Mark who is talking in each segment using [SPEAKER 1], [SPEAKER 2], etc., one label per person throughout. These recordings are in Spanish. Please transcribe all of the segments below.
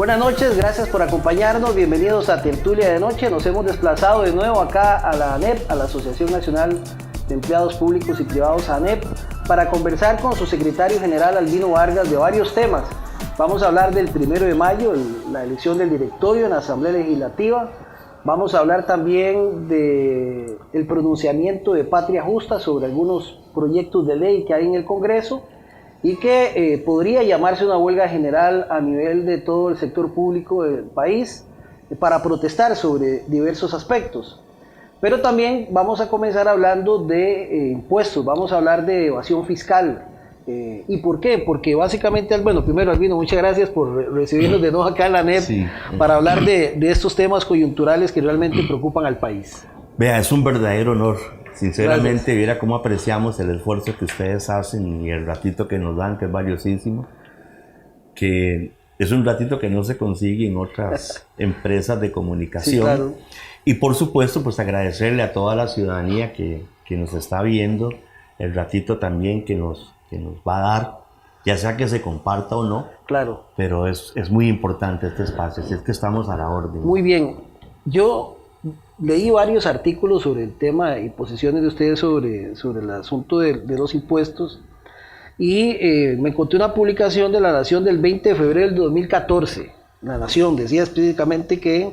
[SPEAKER 1] Buenas noches, gracias por acompañarnos, bienvenidos a Tertulia de Noche. Nos hemos desplazado de nuevo acá a la ANEP, a la Asociación Nacional de Empleados Públicos y Privados ANEP, para conversar con su secretario general Albino Vargas de varios temas. Vamos a hablar del 1 de mayo, la elección del directorio en la Asamblea Legislativa. Vamos a hablar también del pronunciamiento de Patria Justa sobre algunos proyectos de ley que hay en el Congreso y que podría llamarse una huelga general a nivel de todo el sector público del país para protestar sobre diversos aspectos. Pero también vamos a comenzar hablando de impuestos, vamos a hablar de evasión fiscal. ¿Y por qué? Porque básicamente, bueno, primero Albino, muchas gracias por recibirnos de nuevo acá en la ANEP para hablar de estos temas coyunturales que realmente preocupan al país.
[SPEAKER 2] Vea, es un verdadero honor. Sinceramente, viera cómo apreciamos el esfuerzo que ustedes hacen y el ratito que nos dan, que es valiosísimo, que es un ratito que no se consigue en otras empresas de comunicación. Sí, claro. Y por supuesto, pues agradecerle a toda la ciudadanía que nos está viendo, el ratito también que nos va a dar, ya sea que se comparta o no. Claro. Pero es muy importante este espacio, así es que estamos a la orden.
[SPEAKER 1] Muy bien. Yo leí varios artículos sobre el tema y posiciones de ustedes sobre el asunto de los impuestos y me encontré una publicación de La Nación del 20 de febrero del 2014. La Nación decía específicamente que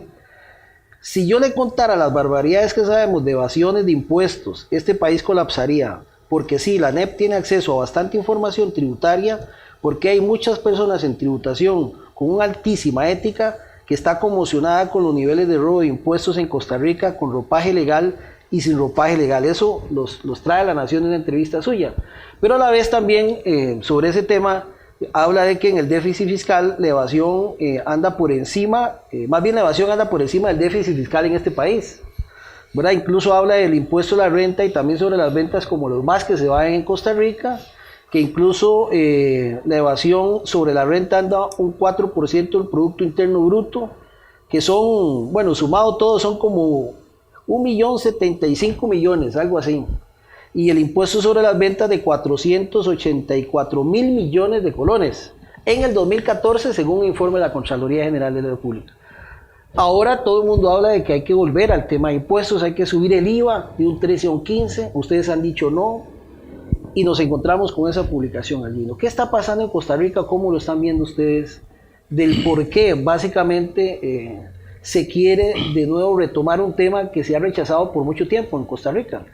[SPEAKER 1] si yo le contara las barbaridades que sabemos de evasiones de impuestos, este país colapsaría, porque sí, la ANEP tiene acceso a bastante información tributaria, porque hay muchas personas en tributación con una altísima ética que está conmocionada con los niveles de robo de impuestos en Costa Rica, con ropaje legal y sin ropaje legal. Eso los trae La Nación en una entrevista suya. Pero a la vez también sobre ese tema habla de que en el déficit fiscal la evasión anda por encima, más bien la evasión anda por encima del déficit fiscal en este país, ¿verdad? Incluso habla del impuesto a la renta y también sobre las ventas como los más que se van en Costa Rica, que incluso la evasión sobre la renta anda un 4% del Producto Interno Bruto, que son, bueno, sumado todo son como 1.075.000.000, algo así. Y el impuesto sobre las ventas de 484.000 millones de colones en el 2014, según un informe de la Contraloría General de la República. Ahora todo el mundo habla de que hay que volver al tema de impuestos, hay que subir el IVA de un 13 a un 15, ustedes han dicho no, y nos encontramos con esa publicación, Albino. ¿Qué está pasando en Costa Rica? ¿Cómo lo están viendo ustedes? Del por qué básicamente se quiere de nuevo retomar un tema que se ha rechazado por mucho tiempo en Costa Rica.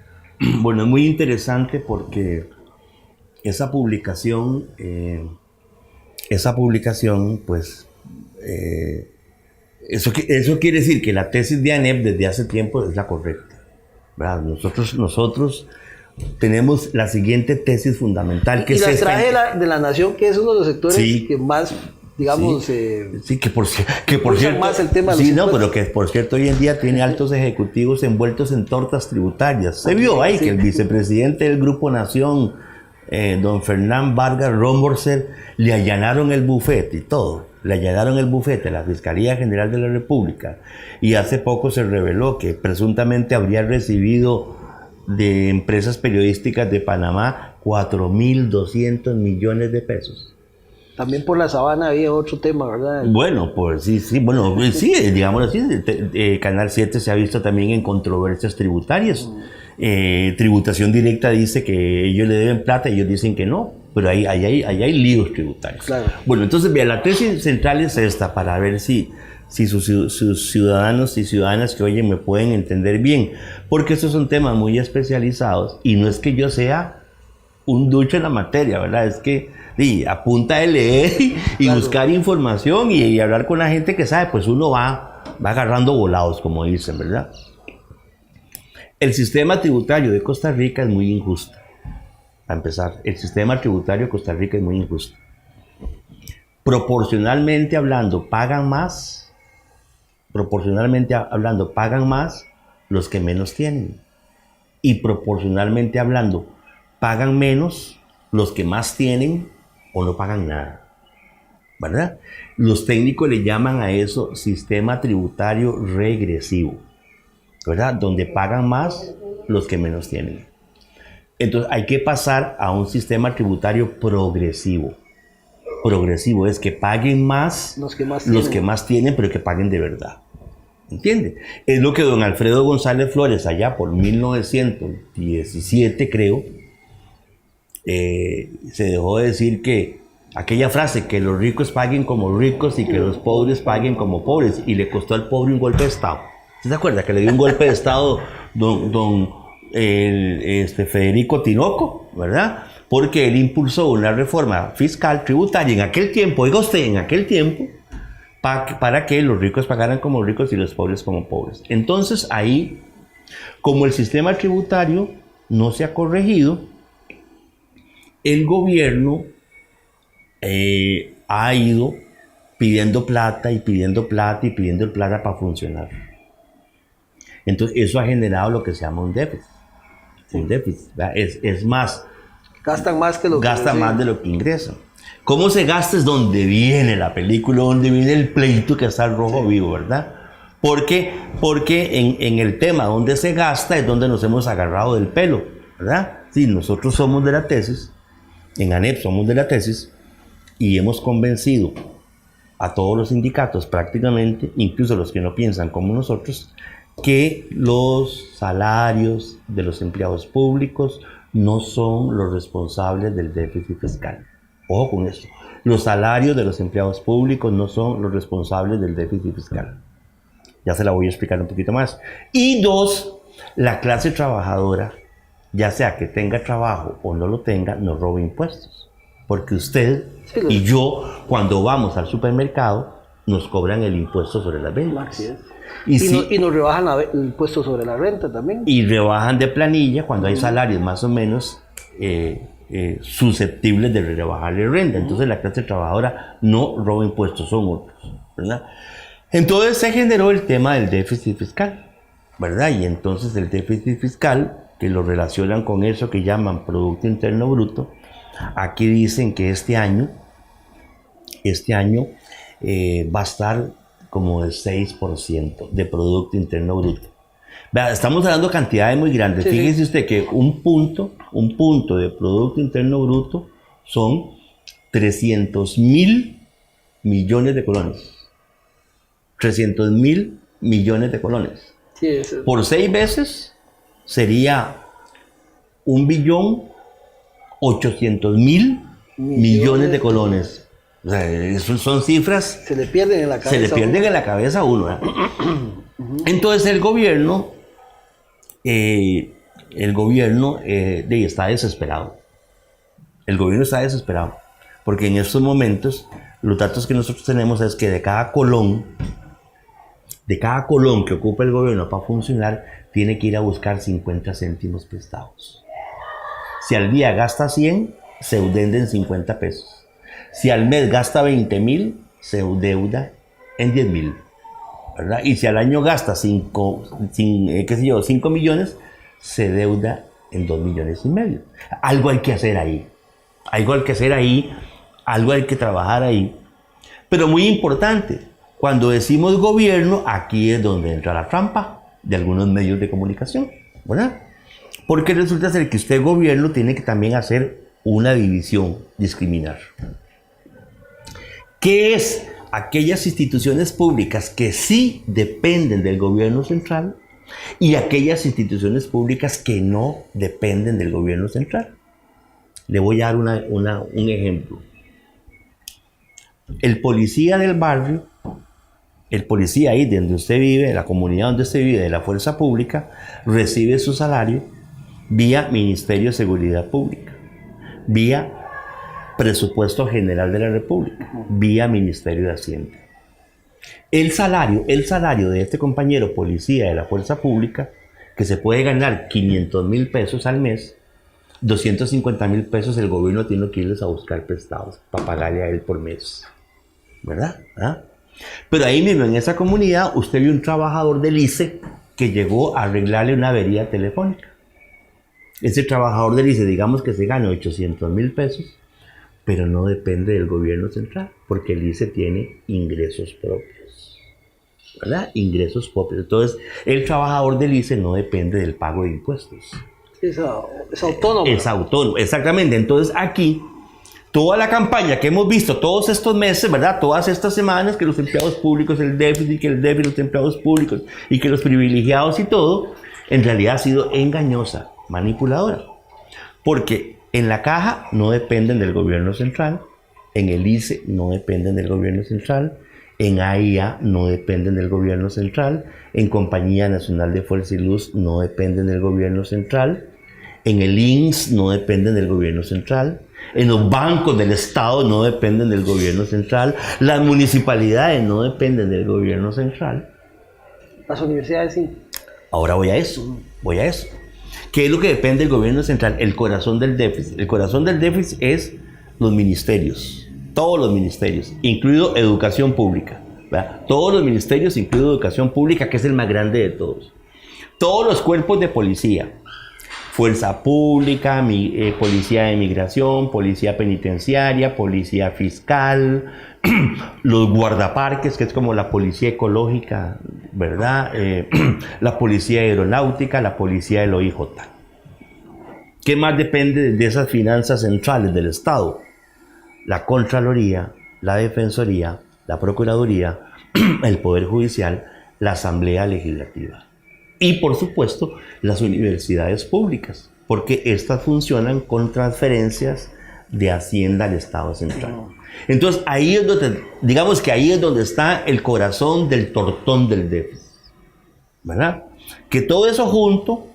[SPEAKER 2] Bueno, es muy interesante porque esa publicación, pues, eso quiere decir que la tesis de ANEP desde hace tiempo es la correcta, ¿verdad? Nosotros tenemos la siguiente tesis fundamental, que
[SPEAKER 1] y la traje de la Nación, que es uno de los sectores que más, digamos,
[SPEAKER 2] que por cierto,
[SPEAKER 1] más el tema de los
[SPEAKER 2] no, pero que por cierto hoy en día tiene altos ejecutivos envueltos en tortas tributarias. Se vio ahí que el vicepresidente del Grupo Nación, don Fernán Vargas Romborser, le allanaron el bufete y todo. Le allanaron el bufete a la Fiscalía General de la República y hace poco se reveló que presuntamente habría recibido de empresas periodísticas de Panamá 4.200 millones de pesos.
[SPEAKER 1] También por la Sabana había otro tema, ¿verdad?
[SPEAKER 2] Bueno, pues sí, digamos así, Canal 7 se ha visto también en controversias tributarias. Tributación Directa dice que ellos le deben plata y ellos dicen que no, pero ahí hay líos tributarios. Claro. Bueno, entonces, vea, la tesis central es esta, para ver si sus ciudadanos y ciudadanas que oyen me pueden entender bien, porque estos son temas muy especializados y no es que yo sea un ducho en la materia, ¿verdad? Es que a punta de leer y buscar información y hablar con la gente que sabe, pues uno va agarrando volados, como dicen, ¿verdad? El sistema tributario de Costa Rica es muy injusto. Para empezar, el sistema tributario de Costa Rica es muy injusto. Proporcionalmente hablando, pagan más los que menos tienen. Y proporcionalmente hablando, pagan menos los que más tienen o no pagan nada, ¿verdad? Los técnicos le llaman a eso sistema tributario regresivo, ¿verdad? Donde pagan más los que menos tienen. Entonces hay que pasar a un sistema tributario progresivo. progresivo, es que paguen más
[SPEAKER 1] los
[SPEAKER 2] que más tienen, pero que paguen de verdad. ¿Entiende? Es lo que don Alfredo González Flores, allá por 1917, creo, se dejó de decir que aquella frase, que los ricos paguen como ricos y que los pobres paguen como pobres, y le costó al pobre un golpe de Estado. ¿Se acuerda que le dio un golpe de Estado Federico Tinoco, verdad? Porque él impulsó una reforma fiscal tributaria en aquel tiempo, oiga usted, en aquel tiempo, para que los ricos pagaran como ricos y los pobres como pobres. Entonces ahí, como el sistema tributario no se ha corregido, el gobierno ha ido pidiendo plata y pidiendo plata y pidiendo plata para funcionar. Entonces eso ha generado lo que se llama un déficit. Un déficit, es más.
[SPEAKER 1] Gastan más que lo que
[SPEAKER 2] gastan más de lo que ingresan. ¿Cómo se gasta? Es donde viene la película, donde viene el pleito que está el rojo vivo, ¿verdad? Porque en el tema donde se gasta es donde nos hemos agarrado del pelo, ¿verdad? Sí, nosotros somos de la tesis, en ANEP somos de la tesis, y hemos convencido a todos los sindicatos prácticamente, incluso los que no piensan como nosotros, que los salarios de los empleados públicos no son los responsables del déficit fiscal. Ojo con esto. Los salarios de los empleados públicos no son los responsables del déficit fiscal. Ya se la voy a explicar un poquito más. Y dos, la clase trabajadora, ya sea que tenga trabajo o no lo tenga, no roba impuestos. Porque usted y yo, cuando vamos al supermercado, nos cobran el impuesto sobre las ventas.
[SPEAKER 1] Y nos rebajan el impuesto sobre la renta también.
[SPEAKER 2] Y rebajan de planilla cuando hay salarios más o menos susceptibles de rebajarle renta. Entonces la clase trabajadora no roba impuestos, son otros, ¿verdad? Entonces se generó el tema del déficit fiscal, ¿verdad? Y entonces el déficit fiscal, que lo relacionan con eso que llaman Producto Interno Bruto, aquí dicen que este año va a estar como del 6% de Producto Interno Bruto. Vea, estamos hablando de cantidades muy grandes. Sí, fíjese usted que un punto de Producto Interno Bruto son 300.000 millones de colones. 300.000 millones de colones.
[SPEAKER 1] Sí, eso.
[SPEAKER 2] Por 6 veces sería 1.800.000 millones de colones. O sea, son cifras.
[SPEAKER 1] Se le pierden en la cabeza.
[SPEAKER 2] Se le pierden en la cabeza a uno. Entonces el gobierno está desesperado. El gobierno está desesperado. Porque en estos momentos, los datos que nosotros tenemos es que de cada colón que ocupa el gobierno para funcionar, tiene que ir a buscar 50 céntimos prestados. Si al día gasta 100, se endeuda en 50 pesos. Si al mes gasta 20.000, se endeuda en 10.000, ¿verdad? Y si al año gasta 5 millones, se endeuda en 2,5 millones. Algo hay que hacer ahí. Algo hay que trabajar ahí. Pero muy importante, cuando decimos gobierno, aquí es donde entra la trampa de algunos medios de comunicación, ¿verdad? Porque resulta ser que usted, gobierno, tiene que también hacer una división, discriminar. ¿Qué es? Aquellas instituciones públicas que sí dependen del gobierno central y aquellas instituciones públicas que no dependen del gobierno central. Le voy a dar un ejemplo. El policía del barrio, el policía ahí donde usted vive, de la comunidad donde usted vive, de la fuerza pública, recibe su salario vía Ministerio de Seguridad Pública, vía Presupuesto General de la República, vía Ministerio de Hacienda. El salario de este compañero policía de la fuerza pública, que se puede ganar 500,000 pesos al mes, 250,000 pesos el gobierno tiene que irles a buscar prestados para pagarle a él por mes, ¿verdad? ¿Ah? Pero ahí mismo en esa comunidad usted vio un trabajador del ICE que llegó a arreglarle una avería telefónica. Ese trabajador del ICE, digamos que se gana 800,000 pesos, pero no depende del gobierno central, porque el ICE tiene ingresos propios, ¿verdad? Ingresos propios. Entonces, el trabajador del ICE no depende del pago de impuestos.
[SPEAKER 1] Es autónomo.
[SPEAKER 2] Es autónomo, exactamente. Entonces, aquí Toda la campaña que hemos visto todos estos meses, ¿verdad? Todas estas semanas, que los empleados públicos, el déficit, que el déficit de los empleados públicos y que los privilegiados y todo, en realidad ha sido engañosa, manipuladora. Porque en la caja no dependen del gobierno central, en el ICE no dependen del gobierno central, en AIA no dependen del gobierno central, en Compañía Nacional de Fuerza y Luz no dependen del gobierno central, en el INSS no dependen del gobierno central, en los bancos del Estado no dependen del gobierno central, las municipalidades no dependen del gobierno central.
[SPEAKER 1] Las universidades sí.
[SPEAKER 2] Ahora voy a eso. ¿Qué es lo que depende del gobierno central? El corazón del déficit. El corazón del déficit es los ministerios, todos los ministerios, incluido educación pública, ¿verdad? Todos los ministerios, incluido educación pública, que es el más grande de todos. Todos los cuerpos de policía, fuerza pública, policía de migración, policía penitenciaria, policía fiscal, los guardaparques, que es como la policía ecológica, ¿verdad? La policía aeronáutica, la policía del OIJ. ¿Qué más depende de esas finanzas centrales del Estado? La Contraloría, la Defensoría, la Procuraduría, el Poder Judicial, la Asamblea Legislativa. Y, por supuesto, las universidades públicas, porque estas funcionan con transferencias de Hacienda al Estado central. Entonces, ahí es donde, digamos que ahí es donde está el corazón del tortón del déficit, ¿verdad? Que todo eso junto,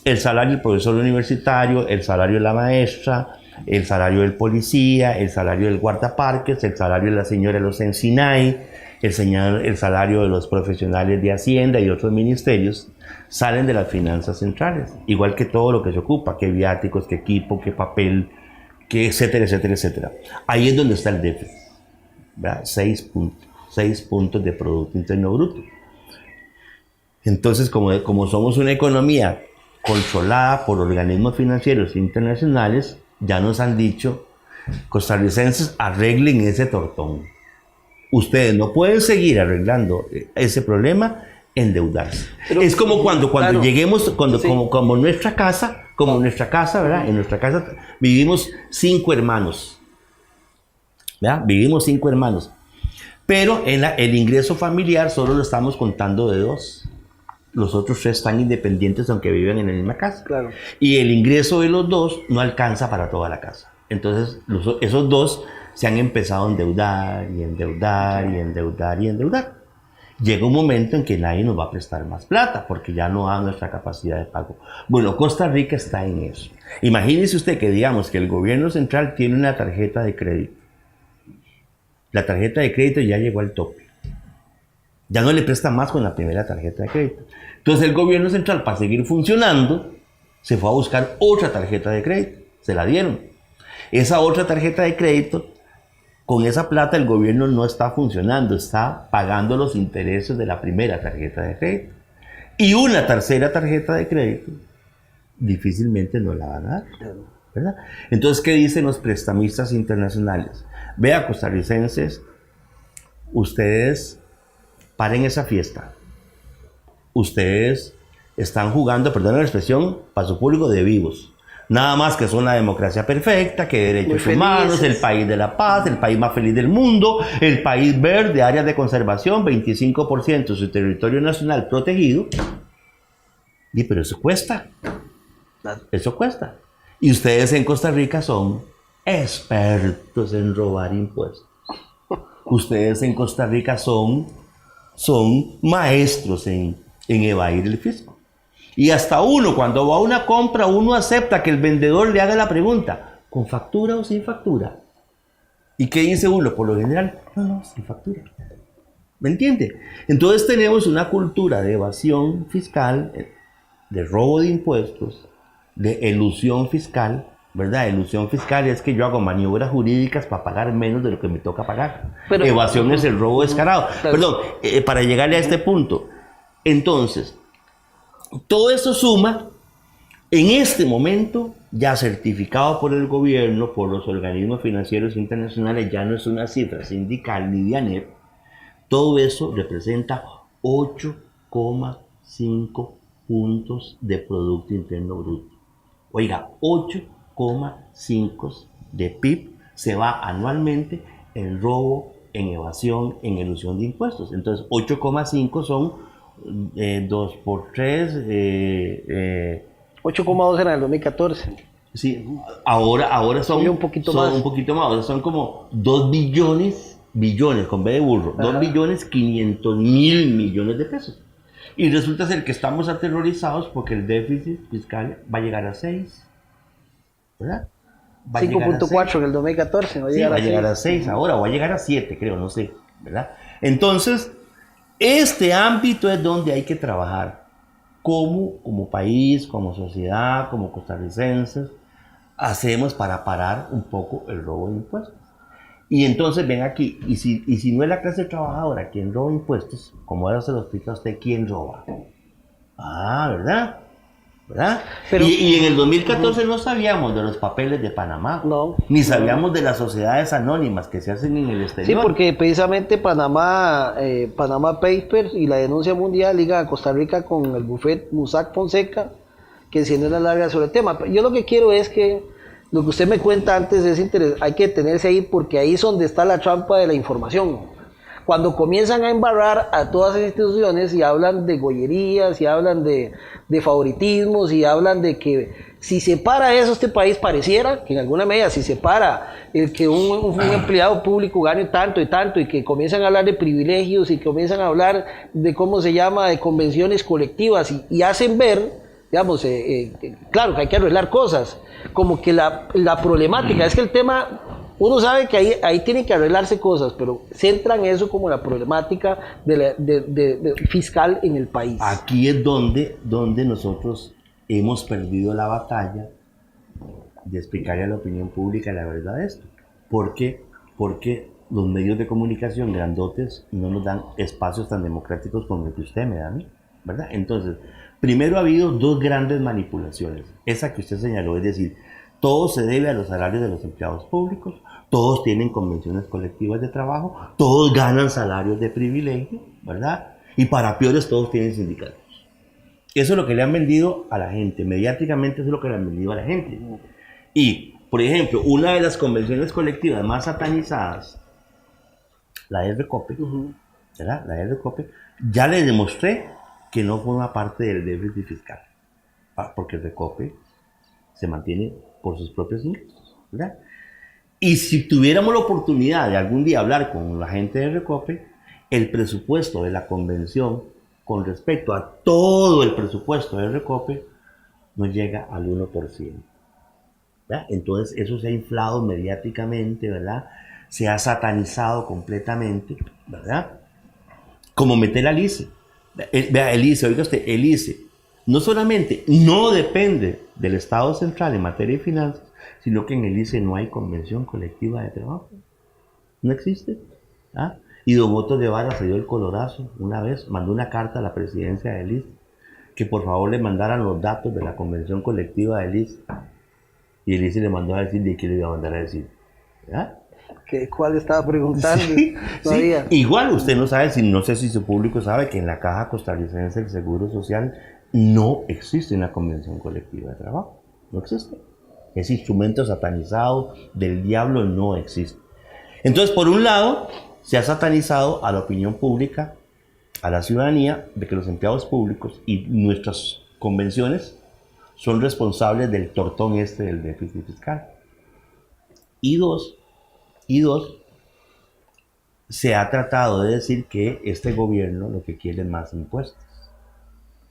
[SPEAKER 2] el salario del profesor universitario, el salario de la maestra, el salario del policía, el salario del guardaparques, el salario de la señora de los Encinay, el salario de los profesionales de Hacienda y otros ministerios, salen de las finanzas centrales, igual que todo lo que se ocupa, que viáticos, que equipo, que papel, que etcétera, etcétera, etcétera. Ahí es donde está el déficit, ¿verdad? 6 puntos de Producto Interno Bruto. Entonces, como somos una economía controlada por organismos financieros internacionales, ya nos han dicho, costarricenses, arreglen ese tortón. Ustedes no pueden seguir arreglando ese problema endeudarse. Pero, es como cuando claro, lleguemos, sí. como nuestra casa, ¿verdad? En nuestra casa vivimos 5 hermanos, ¿verdad? Vivimos 5 hermanos. Pero el ingreso familiar solo lo estamos contando de 2. Los otros 3 están independientes aunque viven en la misma casa. Claro. Y el ingreso de los 2 no alcanza para toda la casa. Entonces, esos 2 se han empezado a endeudar y endeudar y endeudar y endeudar. Llega un momento en que nadie nos va a prestar más plata porque ya no da nuestra capacidad de pago. Bueno, Costa Rica está en eso. Imagínese usted que digamos que el gobierno central tiene una tarjeta de crédito. La tarjeta de crédito ya llegó al tope. Ya no le presta más con la primera tarjeta de crédito. Entonces el gobierno central, para seguir funcionando, se fue a buscar otra tarjeta de crédito. Se la dieron. Esa otra tarjeta de crédito, con esa plata el gobierno no está funcionando, está pagando los intereses de la primera tarjeta de crédito. Y una tercera tarjeta de crédito, difícilmente nos la van a dar, ¿verdad? Entonces, ¿qué dicen los prestamistas internacionales? Vea, costarricenses, ustedes paren esa fiesta. Ustedes están jugando, perdón la expresión, para su público de vivos. Nada más que son la democracia perfecta, que derechos humanos, el país de la paz, el país más feliz del mundo, el país verde, áreas de conservación, 25% de su territorio nacional protegido. Y pero eso cuesta. Eso cuesta. Y ustedes en Costa Rica son expertos en robar impuestos. Ustedes en Costa Rica son maestros en evadir el fisco. Y hasta uno, cuando va a una compra, uno acepta que el vendedor le haga la pregunta, ¿con factura o sin factura? ¿Y qué dice uno? Por lo general, no, sin factura. ¿Me entiende? Entonces tenemos una cultura de evasión fiscal, de robo de impuestos, de elusión fiscal, ¿verdad? Elusión fiscal es que yo hago maniobras jurídicas para pagar menos de lo que me toca pagar. Pero, evasión es el robo descarado. Claro. Perdón, para llegarle a este punto. Entonces, todo eso suma, en este momento, ya certificado por el gobierno, por los organismos financieros internacionales, ya no es una cifra sindical ni de ANEP, todo eso representa 8,5 puntos de Producto Interno Bruto. Oiga, 8,5 de PIB se va anualmente en robo, en evasión, en elusión de impuestos. Entonces, 8,5 son 2 por 3.
[SPEAKER 1] 8,2 era en el 2014.
[SPEAKER 2] Sí, ahora son
[SPEAKER 1] un poquito más.
[SPEAKER 2] un poquito más, ahora son como 2 billones con B de burro,
[SPEAKER 1] Ajá.
[SPEAKER 2] 2.500.000 millones de pesos. Y resulta ser que estamos aterrorizados porque el déficit fiscal va a llegar a 6, ¿verdad? Va a llegar a
[SPEAKER 1] 5.4 en el 2014, va a
[SPEAKER 2] Sí,
[SPEAKER 1] llegar
[SPEAKER 2] va
[SPEAKER 1] a
[SPEAKER 2] a llegar
[SPEAKER 1] 6.
[SPEAKER 2] a 6 ahora, o va a llegar a 7, creo, no sé, ¿verdad? Entonces, este ámbito es donde hay que trabajar como país, como sociedad, como costarricenses, hacemos para parar un poco el robo de impuestos. Y entonces ven aquí, y si no es la clase trabajadora quien roba impuestos, como ahora se lo explica a usted, ¿quién roba? Ah, ¿verdad? ¿Verdad?
[SPEAKER 1] Pero,
[SPEAKER 2] y en el 2014 no sabíamos de los papeles de Panamá,
[SPEAKER 1] no,
[SPEAKER 2] ni sabíamos de las sociedades anónimas que se hacen en el
[SPEAKER 1] sí,
[SPEAKER 2] exterior.
[SPEAKER 1] porque precisamente Panamá Papers y la denuncia mundial liga a Costa Rica con el bufete Mossack Fonseca, que enciende una larga sobre el tema. Yo lo que quiero es que lo que usted me cuenta antes es interesante, hay que detenerse ahí porque ahí es donde está la trampa de la información. Cuando comienzan a embarrar a todas las instituciones y hablan de gollerías y hablan de favoritismos y hablan de que si se para eso este país pareciera que en alguna medida si se para el que un empleado público gane tanto y tanto y que comienzan a hablar de privilegios y comienzan a hablar de cómo se llama de convenciones colectivas y hacen ver, digamos, claro que hay que arreglar cosas, como que la problemática es que el tema, uno sabe que ahí tienen que arreglarse cosas, pero centran eso como la problemática de fiscal en el país.
[SPEAKER 2] Aquí es donde nosotros hemos perdido la batalla de explicarle a la opinión pública la verdad de esto. ¿Por qué? Porque los medios de comunicación grandotes no nos dan espacios tan democráticos como el que usted me da a mí, ¿verdad? Entonces, primero ha habido 2 grandes manipulaciones. Esa que usted señaló, es decir, todo se debe a los salarios de los empleados públicos, todos tienen convenciones colectivas de trabajo, todos ganan salarios de privilegio, ¿verdad? Y para peores, todos tienen sindicatos. Eso es lo que le han vendido a la gente, mediáticamente eso es lo que le han vendido a la gente. Y, por ejemplo, una de las convenciones colectivas más satanizadas, la de Recope, ¿verdad? La de Recope, ya le demostré que no forma parte del déficit fiscal, porque el Recope se mantiene por sus propios ingresos, ¿verdad? Y si tuviéramos la oportunidad de algún día hablar con la gente de Recope, el presupuesto de la convención con respecto a todo el presupuesto de Recope no llega al 1%. ¿Verdad? Entonces eso se ha inflado mediáticamente, ¿verdad? Se ha satanizado completamente, ¿verdad? Como meter al ICE. Vea, el ICE, oiga usted, el ICE no solamente no depende del Estado central en materia de finanzas, sino que en el ICE no hay convención colectiva de trabajo. No existe. ¿Ah? Y don Otto Guevara se dio el colorazo una vez, mandó una carta a la presidencia del ICE que por favor le mandaran los datos de la convención colectiva del ICE. Y el ICE le mandó a decir de qué le iba a mandar a decir. ¿Verdad?
[SPEAKER 1] ¿Cuál estaba preguntando?
[SPEAKER 2] Sí, sí. Igual usted no sabe, no sé si su público sabe que en la Caja Costarricense del Seguro Social no existe una convención colectiva de trabajo. No existe. Ese instrumento satanizado del diablo no existe. Entonces, por un lado, se ha satanizado a la opinión pública, a la ciudadanía, de que los empleados públicos y nuestras convenciones son responsables del tortón este del déficit fiscal. Y dos, se ha tratado de decir que este gobierno lo que quiere es más impuestos.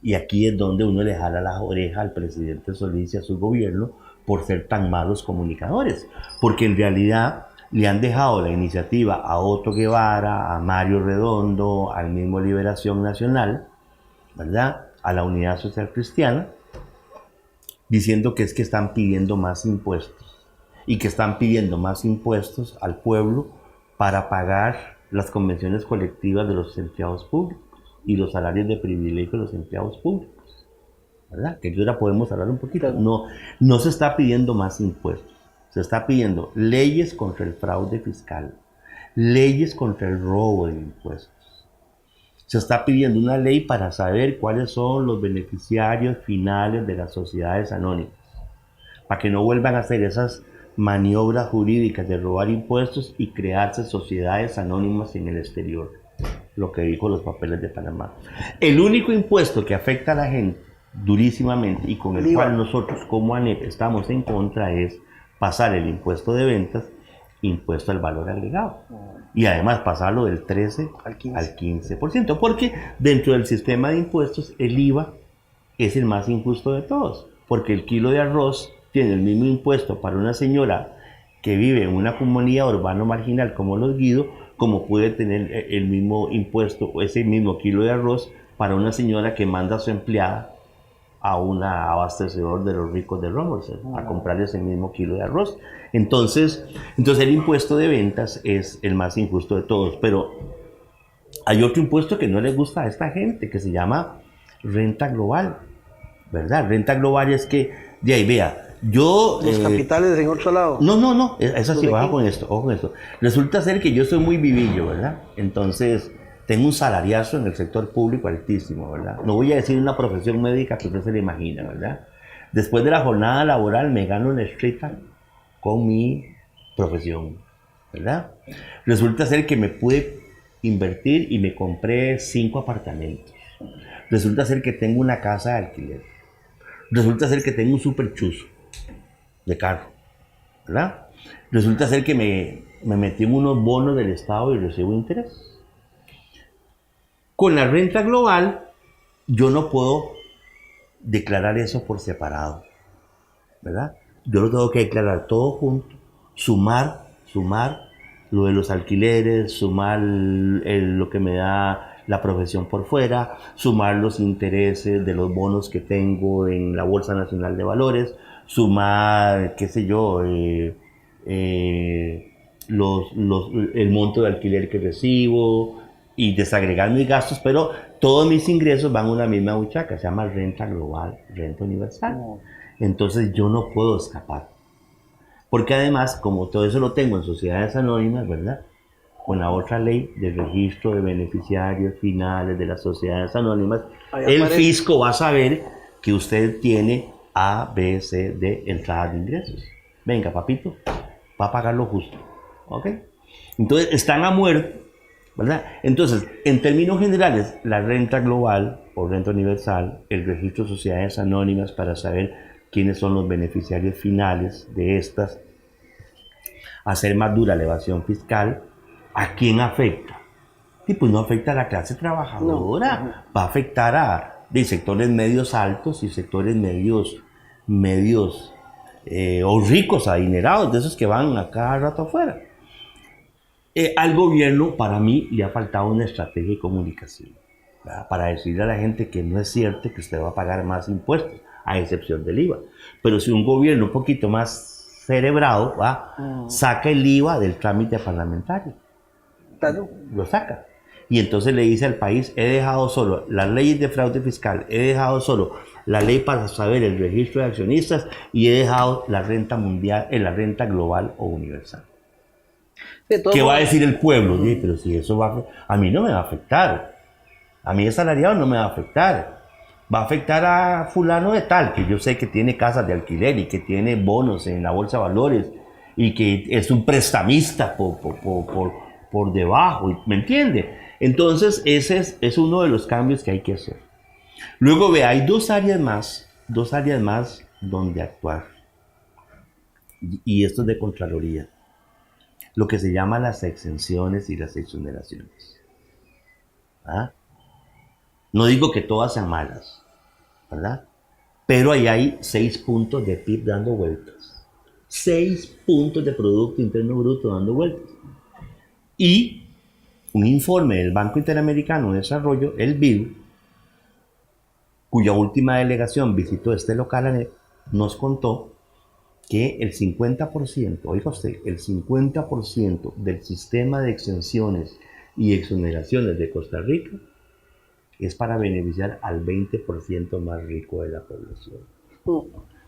[SPEAKER 2] Y aquí es donde uno le jala la oreja al presidente Solís y a su gobierno por ser tan malos comunicadores. Porque en realidad le han dejado la iniciativa a Otto Guevara, a Mario Redondo, al mismo Liberación Nacional, ¿verdad? A la Unidad Social Cristiana, diciendo que es que están pidiendo más impuestos y que están pidiendo más impuestos al pueblo para pagar las convenciones colectivas de los empleados públicos y los salarios de privilegio de los empleados públicos, ¿verdad? Que ahora podemos hablar un poquito. No se está pidiendo más impuestos, se está pidiendo leyes contra el fraude fiscal, leyes contra el robo de impuestos. Se está pidiendo una ley para saber cuáles son los beneficiarios finales de las sociedades anónimas, para que no vuelvan a hacer esas maniobras jurídicas de robar impuestos y crearse sociedades anónimas en el exterior, lo que dijo los papeles de Panamá. El único impuesto que afecta a la gente durísimamente y con el cual nosotros como ANEP estamos en contra es pasar el impuesto de ventas, impuesto al valor agregado, y además pasarlo del 13 al 15%, porque dentro del sistema de impuestos el IVA es el más injusto de todos, porque el kilo de arroz tiene el mismo impuesto para una señora que vive en una comunidad urbana marginal como Los Guidos, como puede tener el mismo impuesto o ese mismo kilo de arroz para una señora que manda a su empleada a un abastecedor de los ricos de Romerset a comprarles el mismo kilo de arroz. Entonces el impuesto de ventas es el más injusto de todos, pero hay otro impuesto que no le gusta a esta gente, que se llama renta global, ¿verdad? Renta global es que, de ahí vea, yo...
[SPEAKER 1] Los capitales en otro lado.
[SPEAKER 2] No, eso sí, ojo con esto. Resulta ser que yo soy muy vivillo, ¿verdad? Entonces, tengo un salariazo en el sector público altísimo, ¿verdad? No voy a decir una profesión médica que usted se le imagina, ¿verdad? Después de la jornada laboral me gano una estrita con mi profesión, ¿verdad? Resulta ser que me pude invertir y me compré 5 apartamentos. Resulta ser que tengo una casa de alquiler. Resulta ser que tengo un super chuzo de carro, ¿verdad? Resulta ser que me metí en unos bonos del Estado y recibo interés. Con la renta global, yo no puedo declarar eso por separado, ¿verdad? Yo lo tengo que declarar todo junto, sumar lo de los alquileres, sumar lo que me da la profesión por fuera, sumar los intereses de los bonos que tengo en la Bolsa Nacional de Valores, sumar, qué sé yo, el monto de alquiler que recibo y desagregar mis gastos, pero todos mis ingresos van a una misma buchaca, se llama renta global, renta universal. Entonces yo no puedo escapar. Porque además, como todo eso lo tengo en sociedades anónimas, ¿verdad? Con la otra ley de registro de beneficiarios finales de las sociedades anónimas, el fisco va a saber que usted tiene A, B, C, D entradas de ingresos. Venga, papito, va a pagar lo justo. ¿Ok? Entonces, están a muerte, ¿verdad? Entonces, en términos generales, la renta global o renta universal, el registro de sociedades anónimas para saber quiénes son los beneficiarios finales de estas, hacer más dura la evasión fiscal, ¿a quién afecta? Y pues no afecta a la clase trabajadora, va a afectar a sectores medios altos y sectores medios o ricos, adinerados, de esos que van a cada rato afuera. Al gobierno, para mí, le ha faltado una estrategia de comunicación, ¿verdad? Para decirle a la gente que no es cierto que usted va a pagar más impuestos, a excepción del IVA. Pero si un gobierno un poquito más cerebrado, saca el IVA del trámite parlamentario. Claro. Lo saca. Y entonces le dice al país, he dejado solo las leyes de fraude fiscal, he dejado solo la ley para saber el registro de accionistas y he dejado la renta mundial, la renta global o universal. ¿Qué va a decir el pueblo? Sí, pero si eso a mí no me va a afectar. A mí el salariado no me va a afectar. Va a afectar a fulano de tal, que yo sé que tiene casas de alquiler y que tiene bonos en la bolsa de valores y que es un prestamista por debajo, ¿me entiende? Entonces ese es uno de los cambios que hay que hacer. Luego ve, hay dos áreas más donde actuar. Y esto es de Contraloría. Lo que se llama las exenciones y las exoneraciones. ¿Ah? No digo que todas sean malas, ¿verdad? Pero ahí hay 6 puntos de PIB dando vueltas. 6 puntos de Producto Interno Bruto dando vueltas. Y un informe del Banco Interamericano de Desarrollo, el BID, cuya última delegación visitó este local, nos contó que el 50%, oiga usted, el 50% del sistema de exenciones y exoneraciones de Costa Rica es para beneficiar al 20% más rico de la población.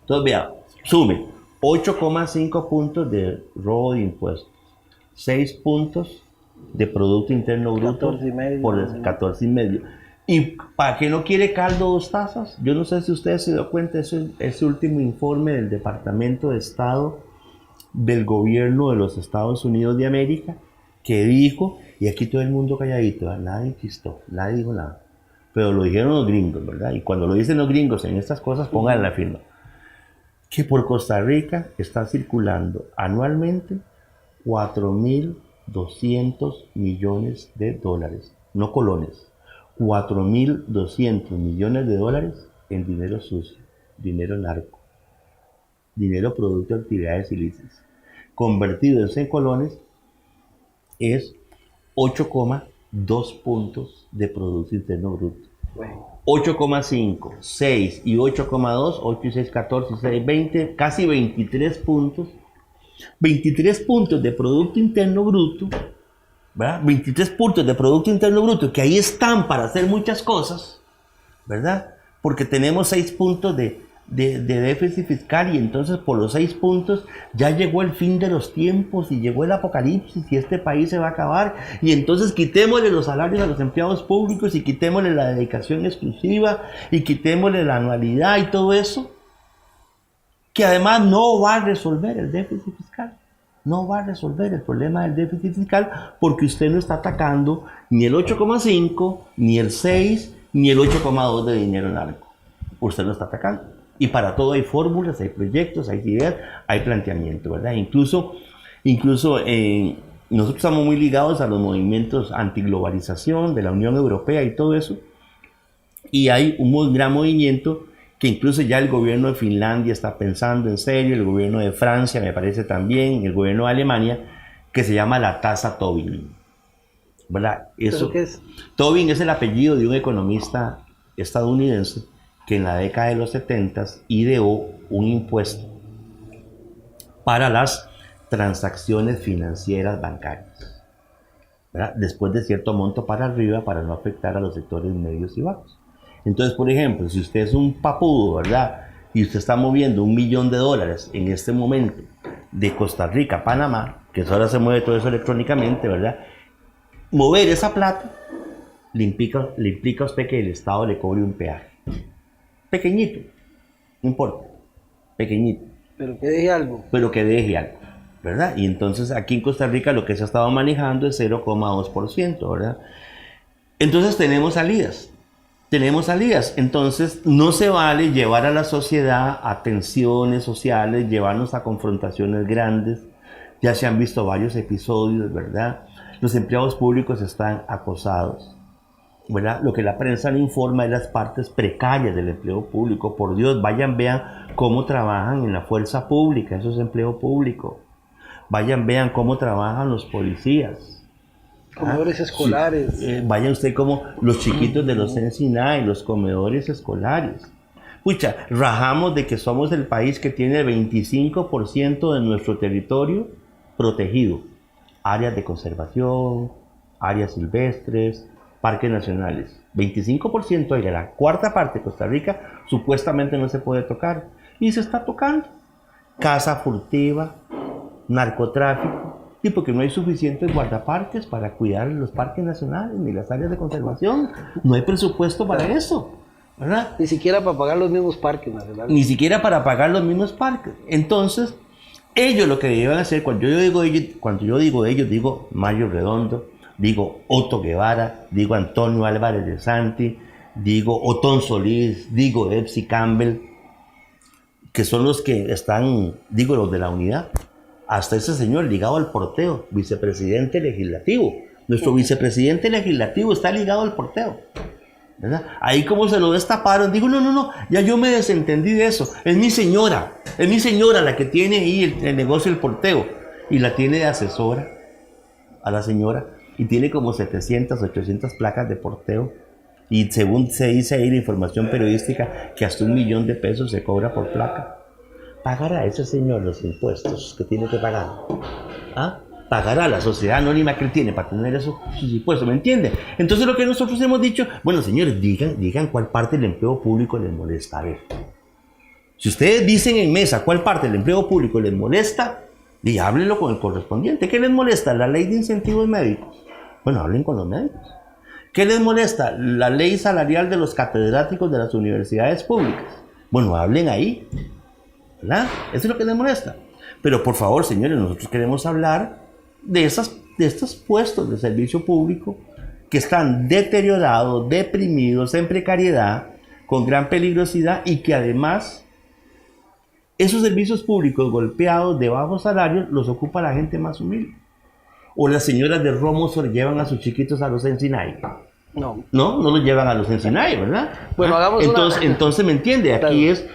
[SPEAKER 2] Entonces, vea, sume 8,5 puntos de robo de impuestos, 6 puntos de Producto Interno Bruto por el 14,5. ¿Y para qué no quiere caldo 2 tazas? Yo no sé si ustedes se dio cuenta, ese último informe del Departamento de Estado del gobierno de los Estados Unidos de América, que dijo, y aquí todo el mundo calladito, ¿verdad? Nadie inquistó, nadie dijo nada, pero lo dijeron los gringos, ¿verdad? Y cuando lo dicen los gringos en estas cosas, pongan la firma, que por Costa Rica está circulando anualmente 4.200 millones de dólares, no colones, 4.200 millones de dólares en dinero sucio, dinero narco, dinero producto de actividades ilícitas. Convertidos en colones es 8,2 puntos de Producto Interno Bruto. 8,5, 6 y 8,2, 8 y 6, 14 y 6, 20, casi 23 puntos. 23 puntos de Producto Interno Bruto, ¿verdad? 23 puntos de Producto Interno Bruto que ahí están para hacer muchas cosas, ¿verdad? Porque tenemos 6 puntos de déficit fiscal y entonces por los 6 puntos ya llegó el fin de los tiempos y llegó el apocalipsis y este país se va a acabar y entonces quitémosle los salarios a los empleados públicos y quitémosle la dedicación exclusiva y quitémosle la anualidad y todo eso, que además no va a resolver el déficit fiscal. No va a resolver el problema del déficit fiscal porque usted no está atacando ni el 8,5, ni el 6, ni el 8,2 de dinero narco. Usted lo está atacando. Y para todo hay fórmulas, hay proyectos, hay ideas, hay planteamiento, ¿verdad? Incluso nosotros estamos muy ligados a los movimientos antiglobalización de la Unión Europea y todo eso. Y hay un gran movimiento que incluso ya el gobierno de Finlandia está pensando en serio, el gobierno de Francia me parece también, el gobierno de Alemania, que se llama la tasa Tobin, ¿verdad? Eso,
[SPEAKER 1] ¿qué es?
[SPEAKER 2] Tobin es el apellido de un economista estadounidense que en la década de los 70 ideó un impuesto para las transacciones financieras bancarias, ¿verdad? Después de cierto monto para arriba para no afectar a los sectores medios y bajos. Entonces, por ejemplo, si usted es un papudo, ¿verdad? Y usted está moviendo $1 millón en este momento de Costa Rica a Panamá, que ahora se mueve todo eso electrónicamente, ¿verdad? Mover esa plata le implica a usted que el Estado le cobre un peaje. Pequeñito, no importa, pequeñito.
[SPEAKER 1] Pero que deje algo.
[SPEAKER 2] Pero que deje algo, ¿verdad? Y entonces aquí en Costa Rica lo que se ha estado manejando es 0,2%, ¿verdad? Entonces tenemos salidas. Entonces no se vale llevar a la sociedad a tensiones sociales, llevarnos a confrontaciones grandes. Ya se han visto varios episodios, ¿verdad? Los empleados públicos están acosados, ¿verdad? Lo que la prensa le informa es las partes precarias del empleo público. Por Dios, vayan, vean cómo trabajan en la fuerza pública, eso es empleo público. Vayan, vean cómo trabajan los policías.
[SPEAKER 1] Comedores escolares.
[SPEAKER 2] Sí. Vaya usted como los chiquitos de los Ensinay, los comedores escolares. Pucha, rajamos de que somos el país que tiene 25% de nuestro territorio protegido. Áreas de conservación, áreas silvestres, parques nacionales. 25% de la cuarta parte de Costa Rica supuestamente no se puede tocar. Y se está tocando. Caza furtiva, narcotráfico. Y porque no hay suficientes guardaparques para cuidar los parques nacionales ni las áreas de conservación. No hay presupuesto para eso, ¿verdad?
[SPEAKER 1] Ni siquiera para pagar los mismos parques nacionales.
[SPEAKER 2] Ni siquiera para pagar los mismos parques. Entonces, ellos lo que deben hacer, cuando yo digo ellos, digo Mayo Redondo, digo Otto Guevara, digo Antonio Álvarez de Santi, digo Otón Solís, digo Epsi Campbell, que son los que están, digo los de la unidad. Hasta ese señor ligado al porteo, vicepresidente legislativo. Nuestro vicepresidente legislativo está ligado al porteo, ¿verdad? Ahí como se lo destaparon, digo, no, ya yo me desentendí de eso. Es mi señora la que tiene ahí el negocio del porteo. Y la tiene de asesora a la señora. Y tiene como 700, 800 placas de porteo. Y según se dice ahí la información periodística, que hasta $1 millón se cobra por placa. Pagará a ese señor los impuestos que tiene que pagar. ¿Ah? Pagará a la sociedad anónima que él tiene para tener esos impuestos, ¿me entiende? Entonces lo que nosotros hemos dicho, bueno señores, digan cuál parte del empleo público les molesta. A ver, si ustedes dicen en mesa cuál parte del empleo público les molesta, y háblenlo con el correspondiente. ¿Qué les molesta? La ley de incentivos médicos. Bueno, hablen con los médicos. ¿Qué les molesta? La ley salarial de los catedráticos de las universidades públicas. Bueno, hablen ahí, ¿verdad? Eso es lo que les molesta. Pero por favor, señores, nosotros queremos hablar de estos puestos de servicio público que están deteriorados, deprimidos, en precariedad, con gran peligrosidad y que además esos servicios públicos golpeados de bajos salarios los ocupa la gente más humilde. O las señoras de Romosor llevan a sus chiquitos a los Encinay. No los llevan a los Encinay, ¿verdad?
[SPEAKER 1] Bueno, hagamos
[SPEAKER 2] entonces, ¿me entiende? Aquí es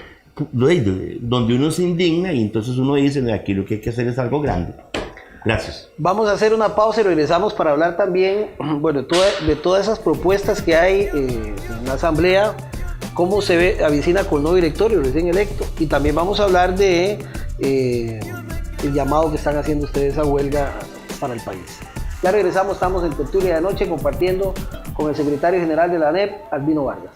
[SPEAKER 2] donde uno se indigna y entonces uno dice, aquí lo que hay que hacer es algo grande. Gracias.
[SPEAKER 1] Vamos a hacer una pausa y regresamos para hablar también, bueno, de todas esas propuestas que hay en la Asamblea, cómo se avicina con el nuevo directorio recién electo, y también vamos a hablar de el llamado que están haciendo ustedes a huelga para el país. Ya regresamos, estamos en Tertulia de Noche compartiendo con el secretario general de la ANEP, Albino Vargas.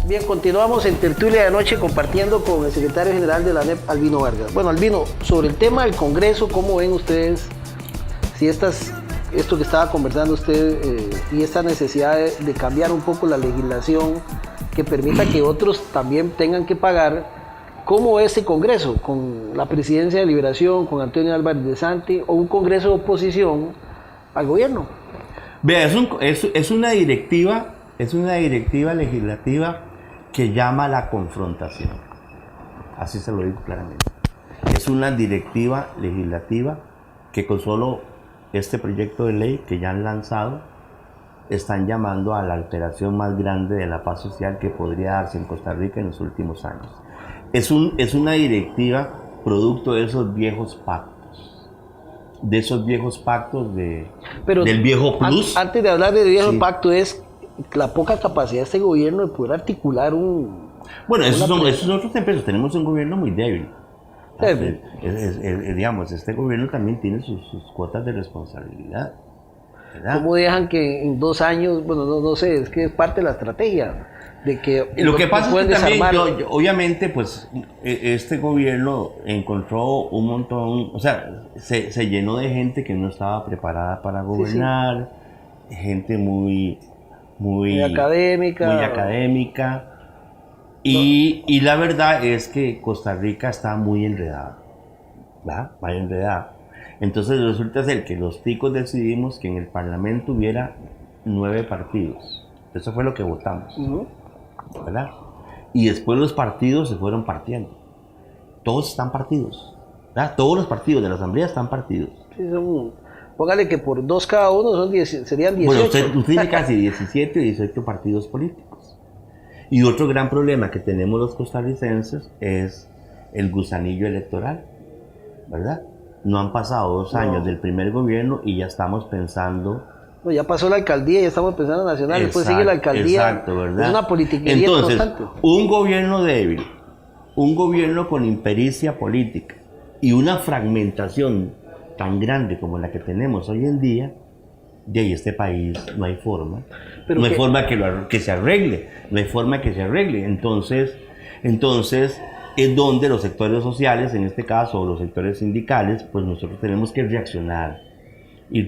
[SPEAKER 1] Bien, continuamos en Tertulia de Noche compartiendo con el secretario general de la ANEP, Albino Vargas. Bueno, Albino, sobre el tema del Congreso, ¿cómo ven ustedes si esto que estaba conversando usted y esta necesidad de cambiar un poco la legislación que permita que otros también tengan que pagar? ¿Cómo ve este Congreso? ¿Con la Presidencia de Liberación, con Antonio Álvarez de Santi, o un Congreso de oposición al gobierno?
[SPEAKER 2] Vea, es una directiva legislativa que llama a la confrontación. Así se lo digo claramente. Es una directiva legislativa que con solo este proyecto de ley que ya han lanzado, están llamando a la alteración más grande de la paz social que podría darse en Costa Rica en los últimos años. Es una directiva producto de esos viejos pactos. Del viejo plus.
[SPEAKER 1] Antes de hablar del viejo pacto, es la poca capacidad de este gobierno de poder articular un...
[SPEAKER 2] Bueno, esos son otros ejemplos. Tenemos un gobierno muy débil. Digamos, este gobierno también tiene sus cuotas de responsabilidad, ¿verdad?
[SPEAKER 1] ¿Cómo dejan que en 2 años, bueno, no sé, es que es parte de la estrategia, de que...
[SPEAKER 2] Lo que pasa es que también, obviamente, pues, este gobierno encontró un montón, o sea, se llenó de gente que no estaba preparada para gobernar, gente muy académica. Y la verdad es que Costa Rica está muy enredada, ¿verdad? Muy enredada. Entonces resulta ser que los ticos decidimos que en el Parlamento hubiera 9 partidos. Eso fue lo que votamos, ¿verdad? Y después los partidos se fueron partiendo. Todos están partidos, ¿verdad? Todos los partidos de la Asamblea están partidos.
[SPEAKER 1] Sí, póngale que por 2 cada uno serían 18.
[SPEAKER 2] Bueno, usted tiene casi 17 o 18 partidos políticos. Y otro gran problema que tenemos los costarricenses es el gusanillo electoral, ¿verdad? No han pasado 2 años del primer gobierno y ya estamos pensando...
[SPEAKER 1] No, ya pasó la alcaldía, ya estamos pensando en nacional, después sigue la alcaldía.
[SPEAKER 2] Exacto, ¿verdad?
[SPEAKER 1] Es una politiquería constante.
[SPEAKER 2] Un gobierno débil, un gobierno con impericia política y una fragmentación tan grande como la que tenemos hoy en día, de ahí este país no hay forma. No hay forma que se arregle, no hay forma que se arregle. Entonces es donde los sectores sociales, en este caso, o los sectores sindicales, pues nosotros tenemos que reaccionar y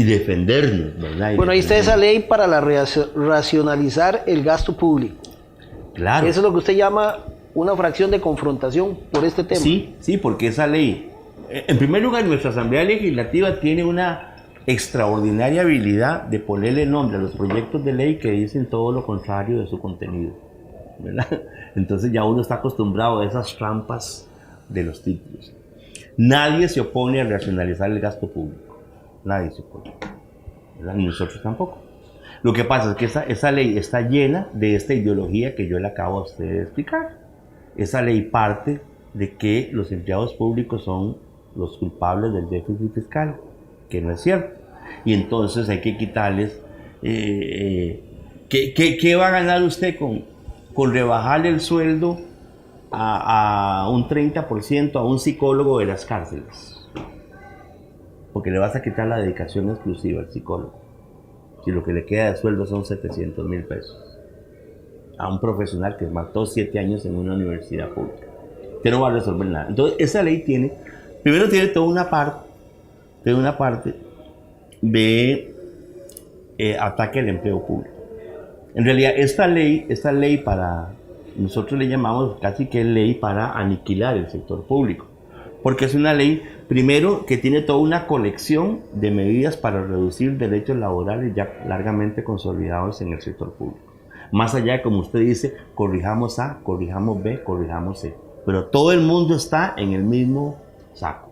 [SPEAKER 2] defendernos, ¿verdad?
[SPEAKER 1] Bueno, ahí está esa ley para racionalizar el gasto público.
[SPEAKER 2] Claro.
[SPEAKER 1] Eso es lo que usted llama una fracción de confrontación por este tema.
[SPEAKER 2] Sí, porque esa ley, en primer lugar, nuestra Asamblea Legislativa tiene una extraordinaria habilidad de ponerle nombre a los proyectos de ley que dicen todo lo contrario de su contenido, ¿verdad? Entonces ya uno está acostumbrado a esas trampas de los títulos. Nadie se opone a racionalizar el gasto público, nadie se opone, ¿verdad? Ni nosotros tampoco. Lo que pasa es que esa ley está llena de esta ideología que yo le acabo a usted de explicar. Esa ley parte de que los empleados públicos son los culpables del déficit fiscal, que no es cierto. Y entonces hay que quitarles... ¿Qué va a ganar usted con rebajarle el sueldo a un 30% a un psicólogo de las cárceles? Porque le vas a quitar la dedicación exclusiva al psicólogo. si lo que le queda de sueldo son 700.000 pesos a un profesional que mató 7 años en una universidad pública? Usted no va a resolver nada. Entonces, esa ley primero tiene toda una parte de ataque al empleo público. En realidad, esta ley nosotros le llamamos casi que ley para aniquilar el sector público, porque es una ley, primero, que tiene toda una colección de medidas para reducir derechos laborales ya largamente consolidados en el sector público. Más allá de, como usted dice, corrijamos A, corrijamos B, corrijamos C. Pero todo el mundo está en el mismo saco.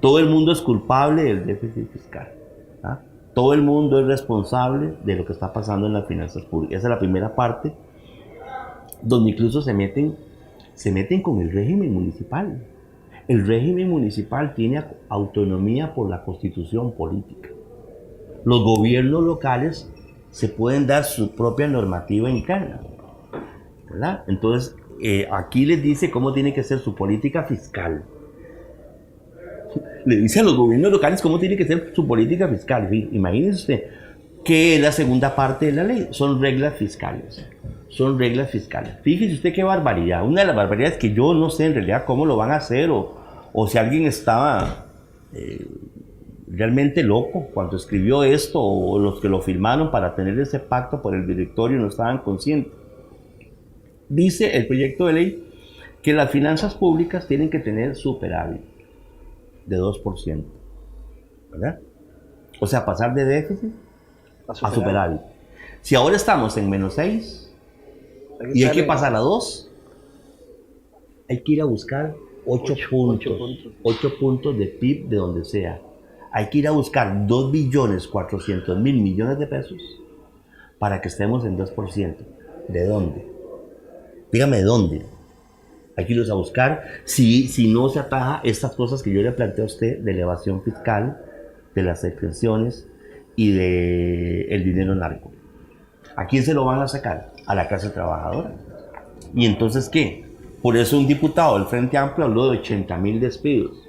[SPEAKER 2] Todo el mundo es culpable del déficit fiscal. ¿Ah? Todo el mundo es responsable de lo que está pasando en las finanzas públicas. Esa es la primera parte, donde incluso se meten con el régimen municipal. El régimen municipal tiene autonomía por la constitución política. Los gobiernos locales se pueden dar su propia normativa interna, ¿verdad? Entonces, aquí les dice cómo tiene que ser su política fiscal. Le dice a los gobiernos locales cómo tiene que ser su política fiscal. Imagínense usted que es la segunda parte de la ley. Son reglas fiscales. Son reglas fiscales. Fíjese usted qué barbaridad. Una de las barbaridades que yo no sé en realidad cómo lo van a hacer o si alguien estaba realmente loco cuando escribió esto o los que lo firmaron para tener ese pacto por el directorio no estaban conscientes. Dice el proyecto de ley que las finanzas públicas tienen que tener superávit de 2%, ¿verdad? O sea, pasar de déficit a superávit. Si ahora estamos en -6 y hay que pasar a 2, hay que ir a buscar 8 puntos de PIB de donde sea. Hay que ir a buscar 2.400.000 millones de pesos para que estemos en 2%. ¿De dónde? Dígame de dónde. Hay que irlos a buscar si no se ataja estas cosas que yo le planteo a usted de elevación fiscal, de las exenciones y de el dinero narco. ¿A quién se lo van a sacar? A la clase trabajadora. ¿Y entonces qué? Por eso un diputado del Frente Amplio habló de 80.000 despidos.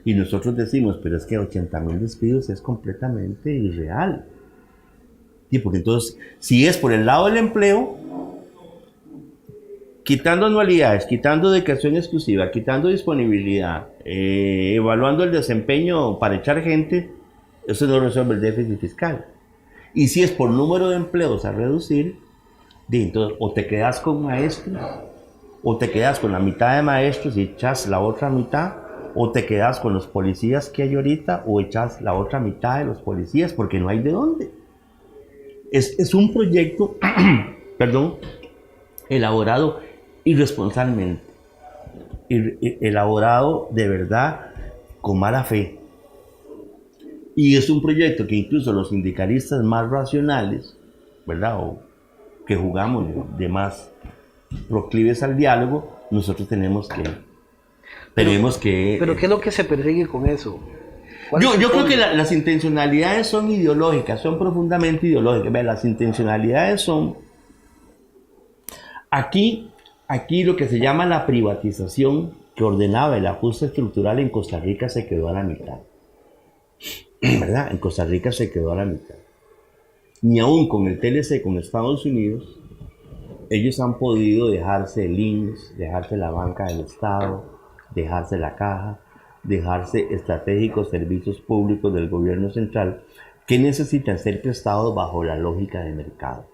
[SPEAKER 2] Y nosotros decimos, pero es que 80.000 despidos es completamente irreal. Y porque entonces, si es por el lado del empleo, quitando anualidades, quitando dedicación exclusiva, quitando disponibilidad, evaluando el desempeño para echar gente, eso no resuelve el déficit fiscal. Y si es por número de empleos a reducir, entonces o te quedas con maestros, o te quedas con la mitad de maestros y echas la otra mitad, o te quedas con los policías que hay ahorita, o echas la otra mitad de los policías, porque no hay de dónde. Es un proyecto, perdón, elaborado irresponsablemente, elaborado de verdad con mala fe. Y es un proyecto que incluso los sindicalistas más racionales, ¿verdad? O que jugamos de más proclives al diálogo, nosotros tenemos que...
[SPEAKER 1] Pero ¿qué es lo que se persigue con eso?
[SPEAKER 2] Yo creo que las intencionalidades son ideológicas, son profundamente ideológicas. Las intencionalidades son... Aquí lo que se llama la privatización que ordenaba el ajuste estructural en Costa Rica se quedó a la mitad. ¿Verdad? En Costa Rica se quedó a la mitad. Ni aún con el TLC con Estados Unidos, ellos han podido dejarse el INS, dejarse la banca del Estado, dejarse la caja, dejarse estratégicos servicios públicos del gobierno central que necesitan ser prestados bajo la lógica de mercado,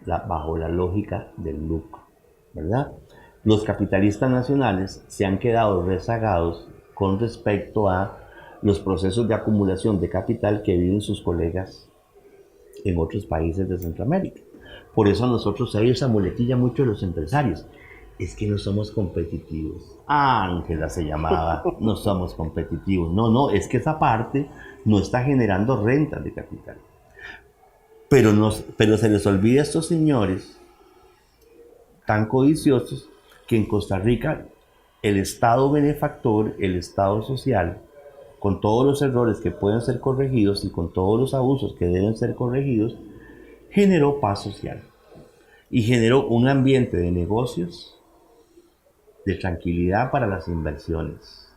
[SPEAKER 2] bajo la lógica del lucro, ¿verdad? Los capitalistas nacionales se han quedado rezagados con respecto a los procesos de acumulación de capital que viven sus colegas en otros países de Centroamérica. Por eso a nosotros hay esa muletilla mucho de los empresarios. Es que no somos competitivos. Ángela se llamaba, no somos competitivos. No, es que esa parte no está generando rentas de capital. Pero se les olvida a estos señores tan codiciosos que en Costa Rica el Estado benefactor, el Estado social, con todos los errores que pueden ser corregidos y con todos los abusos que deben ser corregidos, generó paz social y generó un ambiente de negocios de tranquilidad para las inversiones,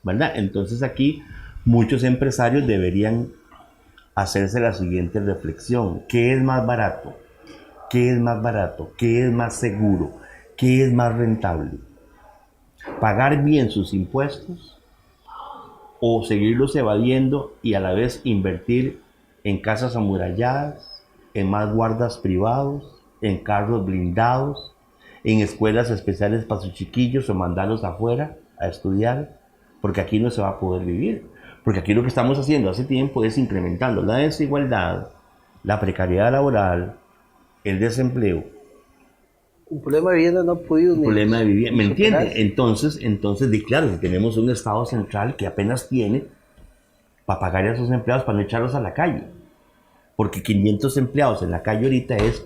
[SPEAKER 2] ¿verdad? Entonces aquí muchos empresarios deberían hacerse la siguiente reflexión. ¿Qué es más barato? ¿Qué es más barato? ¿Qué es más seguro? ¿Qué es más rentable? ¿Pagar bien sus impuestos o seguirlos evadiendo y a la vez invertir en casas amuralladas, en más guardas privados, en carros blindados, en escuelas especiales para sus chiquillos o mandarlos afuera a estudiar? Porque aquí no se va a poder vivir. Porque aquí lo que estamos haciendo hace tiempo es incrementando la desigualdad, la precariedad laboral, el desempleo.
[SPEAKER 1] Un problema de vivienda no ha podido
[SPEAKER 2] Un problema de vivienda, ¿me entiende?
[SPEAKER 1] superarse.
[SPEAKER 2] Entonces, claro, si tenemos un Estado central que apenas tiene para pagar a sus empleados, para no echarlos a la calle. Porque 500 empleados en la calle ahorita es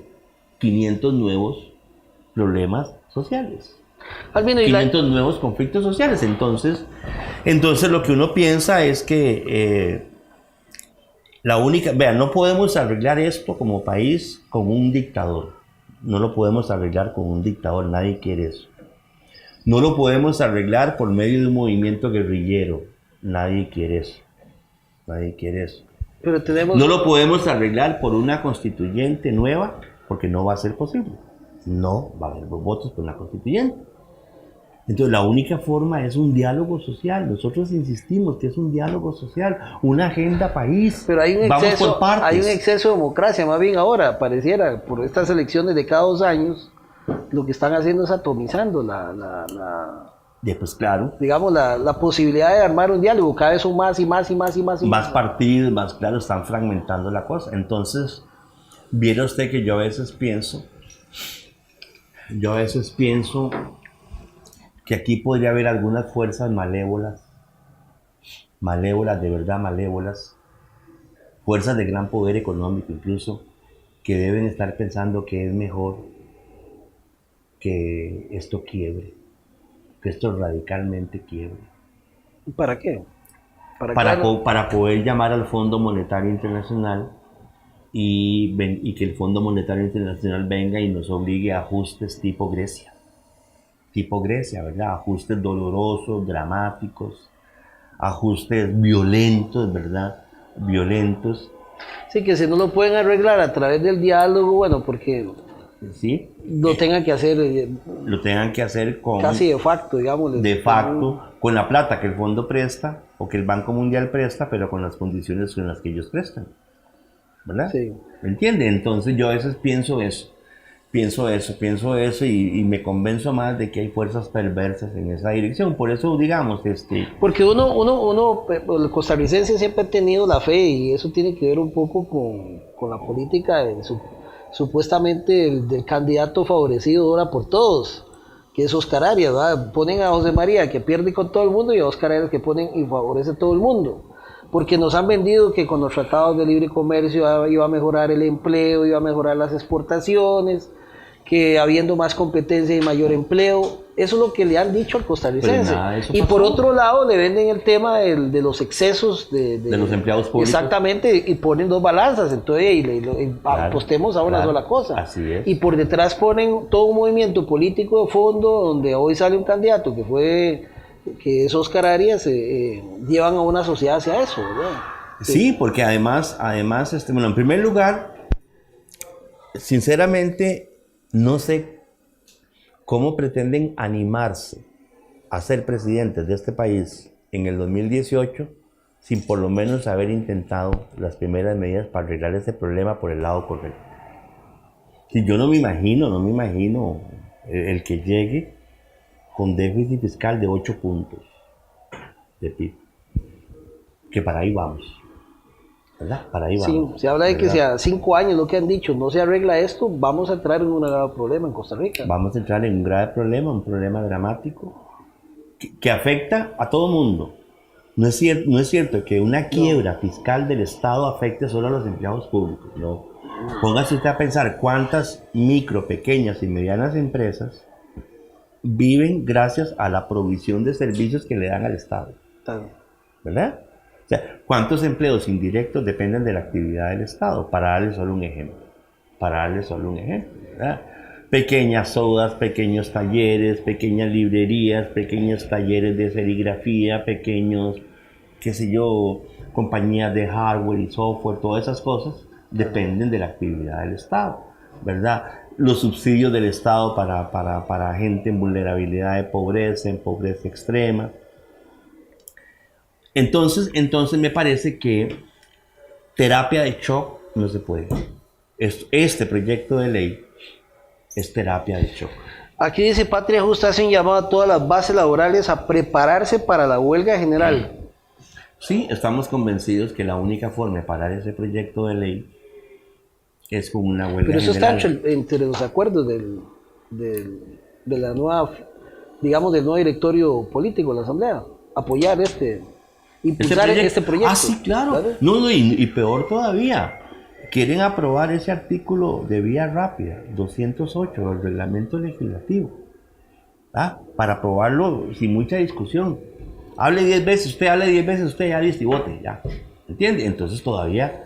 [SPEAKER 2] 500 nuevos problemas sociales.
[SPEAKER 1] Albino,
[SPEAKER 2] 500 nuevos conflictos sociales. Entonces lo que uno piensa es que la única, vean, no podemos arreglar esto como país con un dictador. No lo podemos arreglar con un dictador, nadie quiere eso. No lo podemos arreglar por medio de un movimiento guerrillero, nadie quiere eso. Nadie quiere eso.
[SPEAKER 1] Pero tenemos...
[SPEAKER 2] No lo podemos arreglar por una constituyente nueva, porque no va a ser posible. No va a haber votos por una constituyente. Entonces la única forma es un diálogo social. Nosotros insistimos que es un diálogo social, una agenda país.
[SPEAKER 1] Pero hay un
[SPEAKER 2] Vamos
[SPEAKER 1] exceso,
[SPEAKER 2] por partes.
[SPEAKER 1] hay un exceso de democracia, más bien ahora, pareciera, por estas elecciones de cada 2 años, lo que están haciendo es atomizando
[SPEAKER 2] Pues claro.
[SPEAKER 1] digamos, la posibilidad de armar un diálogo. Cada vez son más y más y más y más y
[SPEAKER 2] Más partidos, más claro, están fragmentando la cosa. Entonces, viera usted que yo a veces pienso que aquí podría haber algunas fuerzas malévolas, de verdad malévolas, fuerzas de gran poder económico incluso, que deben estar pensando que es mejor que esto quiebre, que esto radicalmente quiebre.
[SPEAKER 1] ¿Para qué?
[SPEAKER 2] Para poder llamar al Fondo Monetario Internacional y que el Fondo Monetario Internacional venga y nos obligue a ajustes tipo Grecia, ¿verdad? Ajustes dolorosos, dramáticos, ajustes violentos, ¿verdad? Violentos.
[SPEAKER 1] Sí, que si no lo pueden arreglar a través del diálogo, bueno, porque
[SPEAKER 2] ¿Sí?
[SPEAKER 1] lo tengan que hacer
[SPEAKER 2] Lo tengan que hacer con...
[SPEAKER 1] casi de facto, digamos.
[SPEAKER 2] De facto, con la plata que el fondo presta o que el Banco Mundial presta, pero con las condiciones con las que ellos prestan, ¿verdad?
[SPEAKER 1] Sí.
[SPEAKER 2] ¿Me entiende? Entonces yo a veces pienso eso y me convenzo más de que hay fuerzas perversas en esa dirección. Por eso, digamos,
[SPEAKER 1] Porque el costarricense siempre ha tenido la fe, y eso tiene que ver un poco con la política supuestamente del candidato favorecido ahora por todos, que es Oscar Arias, ¿verdad? Ponen a José María, que pierde con todo el mundo, y a Oscar Arias, que ponen y favorece a todo el mundo. Porque nos han vendido que con los tratados de libre comercio iba a mejorar el empleo, iba a mejorar las exportaciones, que habiendo más competencia y mayor empleo. Eso es lo que le han dicho al costarricense. Y por otro lado le venden el tema de los excesos de
[SPEAKER 2] los empleados públicos.
[SPEAKER 1] Exactamente, y ponen dos balanzas, entonces apostemos a una sola cosa.
[SPEAKER 2] Así es.
[SPEAKER 1] Y por detrás ponen todo un movimiento político de fondo, donde hoy sale un candidato que es Oscar Arias, llevan a una sociedad hacia eso, ¿verdad?
[SPEAKER 2] Sí, porque además, bueno, en primer lugar, sinceramente, no sé cómo pretenden animarse a ser presidentes de este país en el 2018 sin por lo menos haber intentado las primeras medidas para arreglar ese problema por el lado correcto. Si yo no me imagino el que llegue con déficit fiscal de 8 puntos de PIB, que para ahí vamos, ¿verdad? Para ahí vamos.
[SPEAKER 1] Sí, se habla de
[SPEAKER 2] ¿verdad?
[SPEAKER 1] que si a 5 años, lo que han dicho, no se arregla esto, vamos a entrar en un grave problema en Costa Rica.
[SPEAKER 2] Vamos a entrar en un grave problema, un problema dramático, que afecta a todo mundo. No es cierto que una quiebra fiscal del Estado afecte solo a los empleados públicos, no. Póngase usted a pensar cuántas micro, pequeñas y medianas empresas viven gracias a la provisión de servicios que le dan al Estado, ¿verdad? O sea, ¿cuántos empleos indirectos dependen de la actividad del Estado? Para darle solo un ejemplo, ¿verdad? Pequeñas sodas, pequeños talleres, pequeñas librerías, pequeños talleres de serigrafía, pequeños qué sé yo, compañías de hardware y software, todas esas cosas dependen de la actividad del Estado, ¿verdad? Los subsidios del Estado para gente en vulnerabilidad de pobreza, en pobreza extrema. Entonces me parece que terapia de shock no se puede. Este proyecto de ley es terapia de shock.
[SPEAKER 1] Aquí dice Patria Justa, hacen llamado a todas las bases laborales a prepararse para la huelga general.
[SPEAKER 2] Sí, estamos convencidos que la única forma de parar ese proyecto de ley es con una huelga
[SPEAKER 1] Pero eso
[SPEAKER 2] general.
[SPEAKER 1] está entre los acuerdos de la nueva, digamos, del nuevo directorio político de la Asamblea. Apoyar impulsar este proyecto.
[SPEAKER 2] Ah, sí, claro. No, y peor todavía. Quieren aprobar ese artículo de vía rápida, 208 del reglamento legislativo. Para aprobarlo sin mucha discusión. Hable 10 veces, usted ya listo y vote, ya. ¿Entiende? Entonces todavía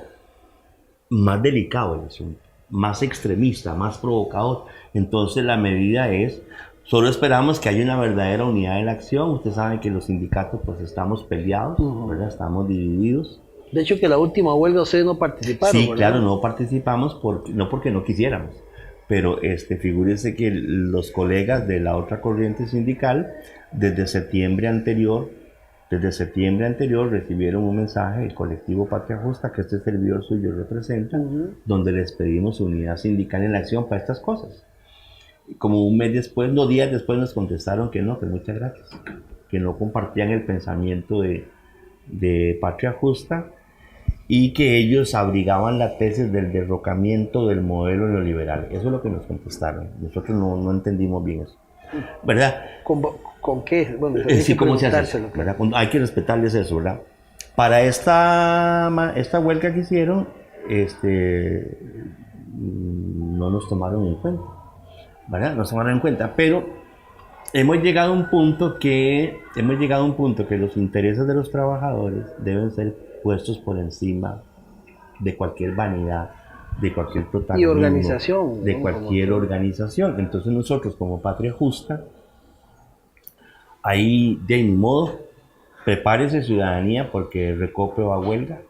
[SPEAKER 2] más delicado el asunto, más extremista, más provocador. Entonces la medida es, solo esperamos que haya una verdadera unidad en la acción. Ustedes saben que los sindicatos pues estamos peleados, ¿verdad? Estamos divididos.
[SPEAKER 1] De hecho que la última huelga ustedes no participaron.
[SPEAKER 2] Sí,
[SPEAKER 1] ¿verdad?
[SPEAKER 2] claro, no participamos no porque no quisiéramos, pero figúrese que los colegas de la otra corriente sindical desde septiembre anterior recibieron un mensaje del colectivo Patria Justa que este servidor suyo representa, donde les pedimos unidad sindical en la acción para estas cosas. Como un mes después, 2 días después nos contestaron que no, que muchas gracias, que no compartían el pensamiento de Patria Justa y que ellos abrigaban la tesis del derrocamiento del modelo neoliberal. Eso es lo que nos contestaron. Nosotros no entendimos bien eso, ¿verdad?
[SPEAKER 1] ¿Con qué? Bueno,
[SPEAKER 2] sí, ¿cómo se hace eso? ¿Verdad? Hay que respetarles eso, ¿verdad? Para esta huelga que hicieron, no nos tomaron en cuenta, ¿verdad? Nos tomaron en cuenta, pero hemos llegado a un punto que los intereses de los trabajadores deben ser puestos por encima de cualquier vanidad, de cualquier protagonismo,
[SPEAKER 1] y organización,
[SPEAKER 2] de cualquier organización. Entonces nosotros como Patria Justa, ahí de ni modo, prepárese ciudadanía porque Recope va a huelga,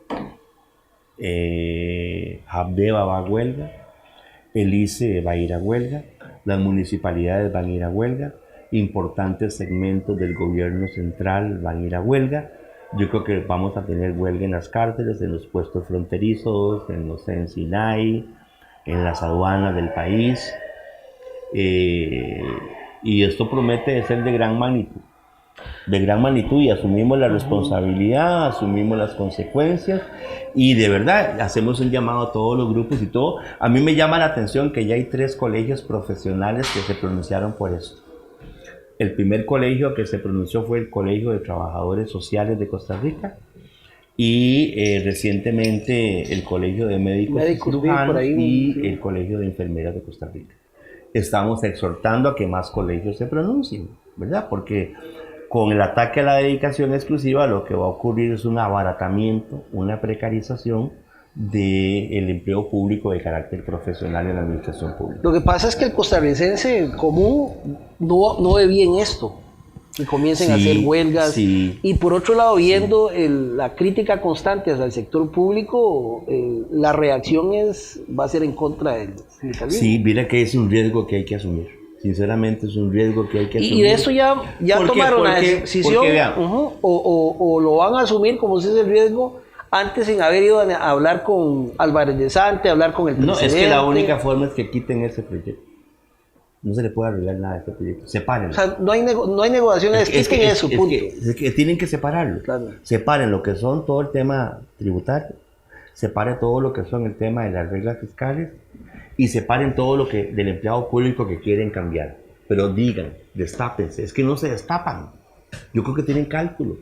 [SPEAKER 2] Habdeba va a huelga, el ICE va a ir a huelga, las municipalidades van a ir a huelga, importantes segmentos del gobierno central van a ir a huelga. Yo creo que vamos a tener huelga en las cárceles, en los puestos fronterizos, en Sinai, en las aduanas del país. Y esto promete de ser de gran magnitud y asumimos la responsabilidad, asumimos las consecuencias y de verdad hacemos un llamado a todos los grupos y todo. A mí me llama la atención que ya hay 3 colegios profesionales que se pronunciaron por esto. El primer colegio que se pronunció fue el Colegio de Trabajadores Sociales de Costa Rica y recientemente el Colegio de Médicos y Cirujanos y el Colegio de Enfermeras de Costa Rica. Estamos exhortando a que más colegios se pronuncien, ¿verdad? Porque con el ataque a la dedicación exclusiva lo que va a ocurrir es un abaratamiento, una precarización del empleo público de carácter profesional en la administración pública.
[SPEAKER 1] Lo que pasa es que el costarricense común no ve bien esto, que comiencen a hacer huelgas.
[SPEAKER 2] Sí.
[SPEAKER 1] Y por otro lado, viendo la crítica constante hacia el sector público, la reacción va a ser en contra del sindicalismo.
[SPEAKER 2] Sí, mira que es un riesgo que hay que asumir. Sinceramente es un riesgo que hay que asumir.
[SPEAKER 1] Y de eso ya tomaron la decisión, o lo van a asumir como si es el riesgo antes sin haber ido a hablar con Álvarez de Sante, hablar con el presidente.
[SPEAKER 2] No, es que la única forma es que quiten ese proyecto. No se le puede arreglar nada a este proyecto. Sepárenlo.
[SPEAKER 1] O sea, no hay negociaciones, quiten eso, punto.
[SPEAKER 2] Es que tienen que separarlo.
[SPEAKER 1] Claro.
[SPEAKER 2] Separen lo que son todo el tema tributario, separen todo lo que son el tema de las reglas fiscales y separen todo lo que del empleado público que quieren cambiar. Pero digan, destápense. Es que no se destapan. Yo creo que tienen cálculo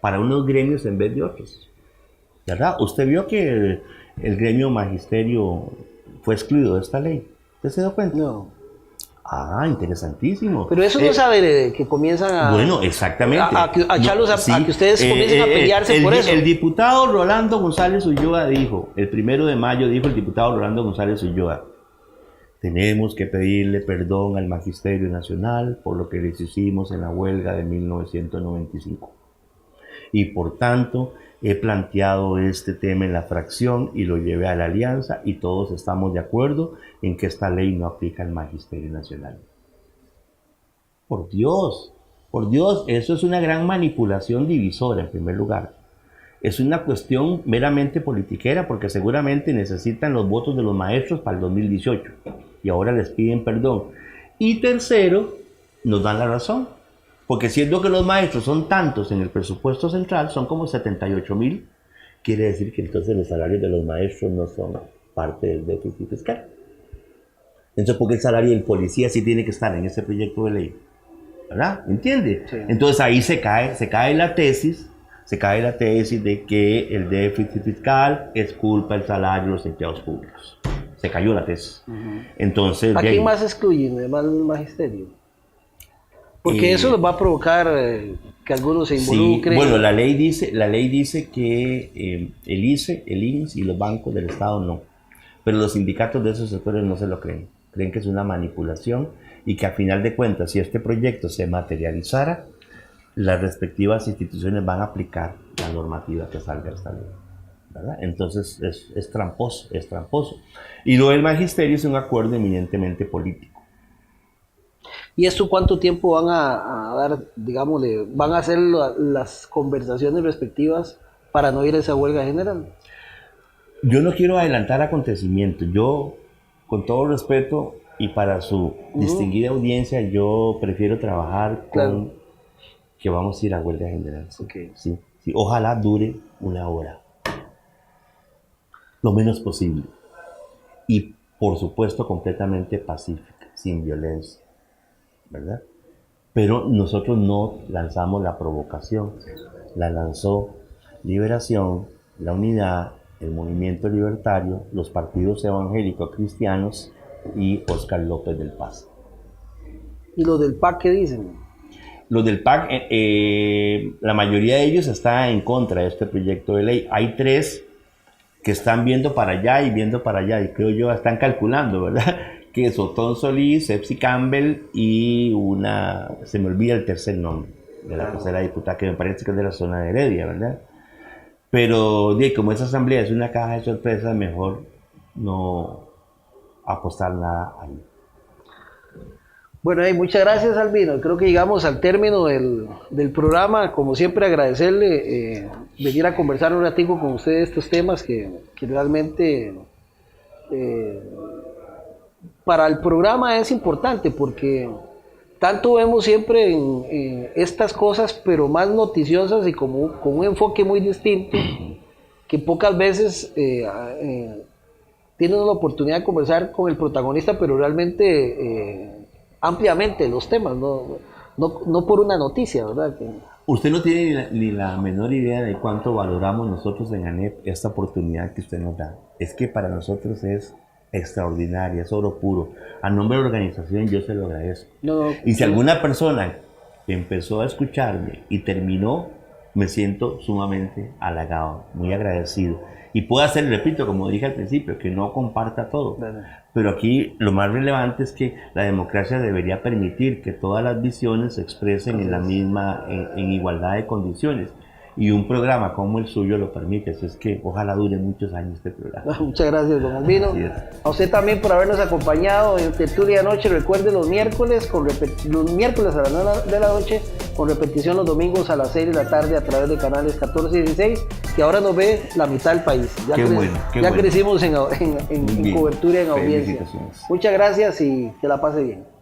[SPEAKER 2] para unos gremios en vez de otros. ¿Verdad? Usted vio que el gremio magisterio fue excluido de esta ley. ¿Usted se dio cuenta?
[SPEAKER 1] No.
[SPEAKER 2] Ah, interesantísimo.
[SPEAKER 1] Pero eso no sabe que comienzan a...
[SPEAKER 2] Bueno, exactamente.
[SPEAKER 1] A que ustedes comiencen a pelearse por eso.
[SPEAKER 2] El diputado Rolando González Ulloa dijo, el 1 de mayo dijo el diputado Rolando González Ulloa, tenemos que pedirle perdón al Magisterio Nacional por lo que les hicimos en la huelga de 1995. y por tanto he planteado este tema en la fracción y lo llevé a la alianza y todos estamos de acuerdo en que esta ley no aplica al Magisterio Nacional. Por Dios, eso es una gran manipulación divisora en primer lugar. Es una cuestión meramente politiquera porque seguramente necesitan los votos de los maestros para el 2018 y ahora les piden perdón. Y tercero, nos dan la razón, porque siendo que los maestros son tantos en el presupuesto central, son como 78,000, quiere decir que entonces los salarios de los maestros no son parte del déficit fiscal. Entonces, ¿por qué el salario del policía sí tiene que estar en ese proyecto de ley? ¿Verdad? ¿Entiende? Sí. Entonces ahí se cae la tesis de que el déficit fiscal es culpa del salario de los empleados públicos. Se cayó la tesis. Entonces,
[SPEAKER 1] ¿a quién más excluyen, además del magisterio? Porque eso les va a provocar que algunos se involucren.
[SPEAKER 2] Sí, bueno, la ley dice que el ICE, el INS y los bancos del Estado no. Pero los sindicatos de esos sectores no se lo creen. Creen que es una manipulación y que a final de cuentas, si este proyecto se materializara, las respectivas instituciones van a aplicar la normativa que salga de esta ley, ¿verdad? Entonces es tramposo. Y lo del magisterio es un acuerdo eminentemente político.
[SPEAKER 1] ¿Y esto cuánto tiempo van a dar, digámosle, van a hacer las conversaciones respectivas para no ir a esa huelga general?
[SPEAKER 2] Yo no quiero adelantar acontecimientos. Yo, con todo respeto y para su distinguida audiencia, yo prefiero trabajar con que vamos a ir a huelga general.
[SPEAKER 1] Okay.
[SPEAKER 2] Sí. Ojalá dure 1 hora. Lo menos posible. Y, por supuesto, completamente pacífica, sin violencia, ¿verdad? Pero nosotros no lanzamos la provocación. La lanzó Liberación, la Unidad, el Movimiento Libertario, los partidos evangélicos cristianos y Óscar López del Paz.
[SPEAKER 1] ¿Y los del PAC qué dicen?
[SPEAKER 2] Los del PAC, la mayoría de ellos está en contra de este proyecto de ley. Hay 3 que están viendo para allá y creo yo están calculando, ¿verdad? Que es Otón Solís, Epsi Campbell y se me olvida el tercer nombre de la tercera diputada, que me parece que es de la zona de Heredia, ¿verdad? Pero como esa asamblea es una caja de sorpresas, mejor no apostar nada ahí.
[SPEAKER 1] Bueno, muchas gracias, Albino. Creo que llegamos al término del programa. Como siempre, agradecerle venir a conversar un ratito con ustedes estos temas que realmente para el programa es importante porque tanto vemos siempre en estas cosas, pero más noticiosas y con un enfoque muy distinto, que pocas veces tienen la oportunidad de conversar con el protagonista, pero realmente ampliamente los temas, no por una noticia, ¿verdad?
[SPEAKER 2] Usted no tiene ni la menor idea de cuánto valoramos nosotros en ANEP esta oportunidad que usted nos da. Es que para nosotros es extraordinaria, es oro puro. A nombre de la organización yo se lo agradezco. Y si alguna persona empezó a escucharme y terminó, me siento sumamente halagado, muy agradecido. Y puedo hacer, repito, como dije al principio, que no comparta todo. Pero aquí lo más relevante es que la democracia debería permitir que todas las visiones se expresen en igualdad de condiciones. Y un programa como el suyo lo permite. Así es que ojalá dure muchos años este programa.
[SPEAKER 1] Muchas gracias, don Albino. A usted también por habernos acompañado en Tertulia de Noche. Recuerde los miércoles a las 9 de la noche, con repetición los domingos a las 6 de la tarde a través de canales 14 y 16, que ahora nos ve la mitad del país. Ya crecimos en cobertura y en audiencia. Muchas gracias y que la pase bien.